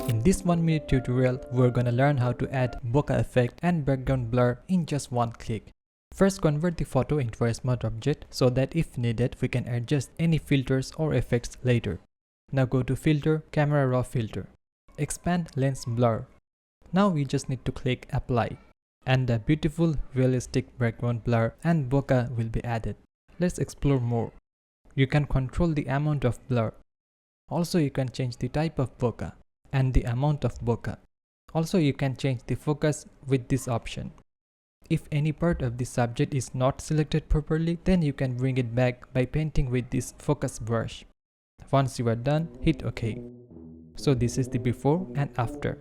In this 1-minute tutorial, we're gonna learn how to add bokeh effect and background blur in just one click. First, convert the photo into a smart object so that if needed, we can adjust any filters or effects later. Now go to Filter, Camera Raw Filter. Expand Lens Blur. Now we just need to click Apply. And the beautiful realistic background blur and bokeh will be added. Let's explore more. You can control the amount of blur. Also, you can change the type of bokeh and the amount of bokeh. Also, you can change the focus with this option. If any part of the subject is not selected properly, then you can bring it back by painting with this focus brush. Once you are done, hit OK. So this is the before and after.